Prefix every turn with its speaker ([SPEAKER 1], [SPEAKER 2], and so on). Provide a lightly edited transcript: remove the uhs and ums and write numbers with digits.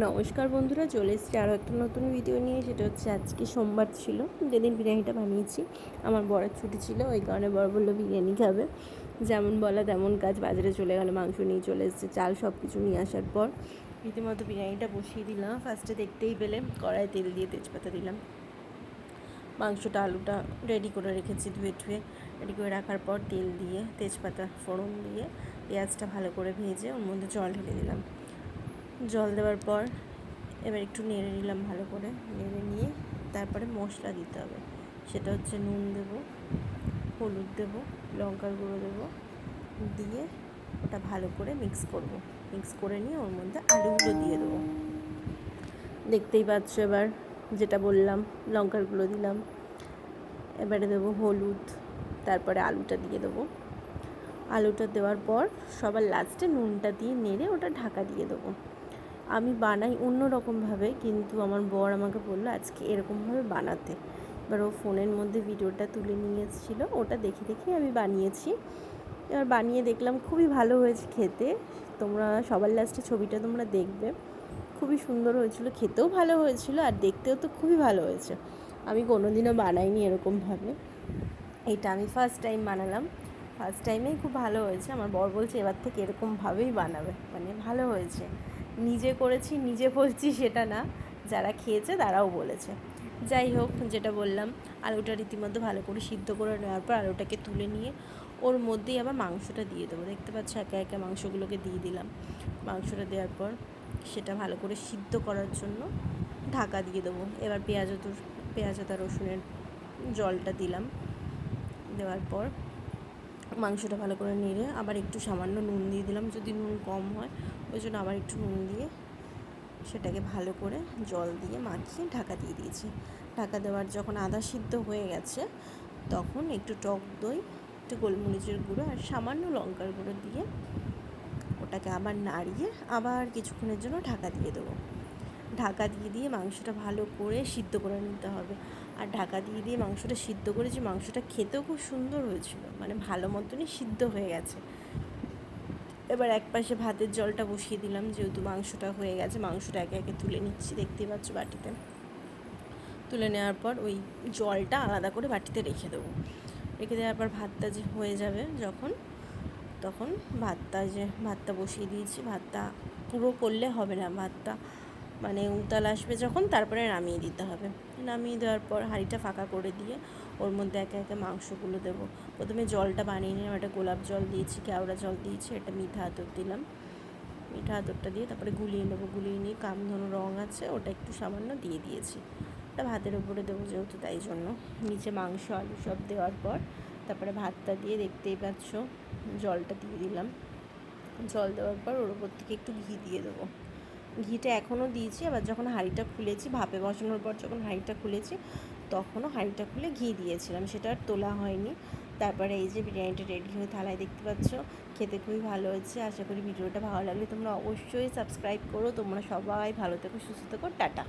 [SPEAKER 1] নমস্কার বন্ধুরা, চলে এসেছি আরও একটা নতুন ভিডিও নিয়ে। সেটা হচ্ছে আজকে সোমবার ছিল, যেদিন বিরিয়ানিটা বানিয়েছি। আমার বরের ছুটি ছিল, ওই কারণে বর বললো বিরিয়ানি খাবে। যেমন বলা তেমন কাজ, বাজারে চলে গেল, মাংস নিয়ে চলে এসেছে, চাল সব কিছু নিয়ে আসার পর রীতিমতো বিরিয়ানিটা বসিয়ে দিলাম। ফার্স্টে দেখতেই পেলে কড়াই তেল দিয়ে তেজপাতা দিলাম। মাংসটা আলুটা রেডি করে রেখেছি, ধুয়ে রেডি করে রাখার পর তেল দিয়ে তেজপাতা ফোড়ন দিয়ে পেঁয়াজটা ভালো করে ভেজে ওর মধ্যে জল ঢেলে দিলাম। জল দেওয়ার পর এবার একটু নেড়ে নিলাম, ভালো করে নেড়ে নিয়ে তারপরে মশলা দিতে হবে। সেটা হচ্ছে নুন দেবো, হলুদ দেবো, লঙ্কার গুঁড়ো দেবো, দিয়ে ওটা ভালো করে মিক্স করে নিয়ে ওর মধ্যে আলুগুলো দিয়ে দেবো। দেখতেই পাচ্ছ এবার যেটা বললাম, লঙ্কার গুঁড়ো দিলাম, এবারে দেবো হলুদ, তারপরে আলুটা দিয়ে দেবো। আলুটা দেওয়ার পর সবার লাস্টে নুনটা দিয়ে নেড়ে ওটা ঢাকা দিয়ে দেবো। আমি বানাই অন্য রকমভাবে, কিন্তু আমার বর আমাকে বললো আজকে এরকমভাবে বানাতে। এবার ও ফোনের মধ্যে ভিডিওটা তুলে নিয়ে এসেছিলো, ওটা দেখে আমি বানিয়েছি। এবার বানিয়ে দেখলাম খুবই ভালো হয়েছে খেতে। তোমরা সবার লাস্টে ছবিটা তোমরা দেখবে, খুবই সুন্দর হয়েছিল, খেতেও ভালো হয়েছিল আর দেখতেও তো খুবই ভালো হয়েছে। আমি কোনোদিনও বানাইনি এরকমভাবে, এটা আমি ফার্স্ট টাইম বানালাম। ফার্স্ট টাইমেই খুব ভালো হয়েছে। আমার বর বলছে এবার থেকে এরকমভাবেই বানাবে, মানে ভালো হয়েছে। নিজে করেছি নিজে বলছি সেটা না, যারা খেয়েছে তারাও বলেছে। যাই হোক, যেটা বললাম, আলুটা রীতিমতো ভালো করে সিদ্ধ করে নেওয়ার পর আলুটাকে তুলে নিয়ে ওর মধ্যেই আবার মাংসটা দিয়ে দেবো। দেখতে পাচ্ছ একে একে মাংসগুলোকে দিয়ে দিলাম। মাংসটা দেওয়ার পর সেটা ভালো করে সিদ্ধ করার জন্য ঢাকা দিয়ে দেবো। এবার পেঁয়াজ আদা রসুনের জলটা দিলাম। দেওয়ার পর মাংসটা ভালো করে নেড়ে আবার একটু সামান্য নুন দিয়ে দিলাম, যদি নুন কম হয় ওই জন্য আবার একটু নুন দিয়ে সেটাকে ভালো করে জল দিয়ে মাখিয়ে ঢাকা দিয়ে দিয়েছি। ঢাকা দেওয়ার যখন আধা সিদ্ধ হয়ে গেছে তখন একটু টক দই, একটু গোলমরিচের গুঁড়ো আর সামান্য লঙ্কার গুঁড়ো দিয়ে ওটাকে আবার নাড়িয়ে আবার কিছুক্ষণের জন্য ঢাকা দিয়ে দেবো। ঢাকা দিয়ে মাংসটা ভালো করে সিদ্ধ করে নিতে হবে। আর ঢাকা দিয়ে মাংসটা সিদ্ধ করেছি, মাংসটা খেতেও খুব সুন্দর হয়েছিল, মানে ভালো মতনই সিদ্ধ হয়ে গেছে। এবার এক পাশে ভাতের জলটা বসিয়ে দিলাম, যেহেতু মাংসটা হয়ে গেছে। মাংসটা একে একে তুলে নিচ্ছি, দেখতেই পাচ্ছ বাটিতে তুলে নেওয়ার পর ওই জলটা আলাদা করে বাটিতে রেখে দেওয়ার পর ভাতটা যে হয়ে যাবে তখন ভাতটা বসিয়ে দিয়েছি। ভাতটা পুরো করলে হবে না, ভাতটা মানে উতাল আসবে যখন তারপরে নামিয়ে দিতে হবে। নামিয়ে দেওয়ার পর হাঁড়িটা ফাঁকা করে দিয়ে ওর মধ্যে একে একে মাংসগুলো দেবো। প্রথমে জলটা বানিয়ে নিলাম, একটা গোলাপ জল দিয়েছি, কেওড়া জল দিয়েছি, একটা মিঠা আতর দিলাম। মিঠা আতরটা দিয়ে তারপরে গুলিয়ে নেবো। গুলিয়ে নিয়ে কামধনু রঙ আছে ওটা একটু সামান্য দিয়ে দিয়েছি। ওটা ভাতের উপরে দেবো যেহেতু, তাই জন্য নিচে মাংস আলু সব দেওয়ার পর তারপরে ভাতটা দিয়ে দেখতেই পাচ্ছ জলটা দিয়ে দিলাম। জল দেওয়ার পর ওর উপর থেকে একটু ঘি দিয়ে দেবো। ঘিটা এখনও দিয়েছি, আবার যখন হাঁড়িটা খুলেছি, ভাপে বসানোর পর যখন হাঁড়িটা খুলেছি তখনও হাঁড়িটা খুলে ঘি দিয়েছিলাম, সেটা আর তোলা হয়নি। তারপরে এই যে বিরিয়ানিটা রেডি হয়ে থালায় দেখতে পাচ্ছ, খেতে খুবই ভালো হয়েছে। আশা করি ভিডিওটা ভালো লাগলে তোমরা অবশ্যই সাবস্ক্রাইব করো। তোমরা সবাই ভালো থেকো, সুস্থ থেকো, টাটা।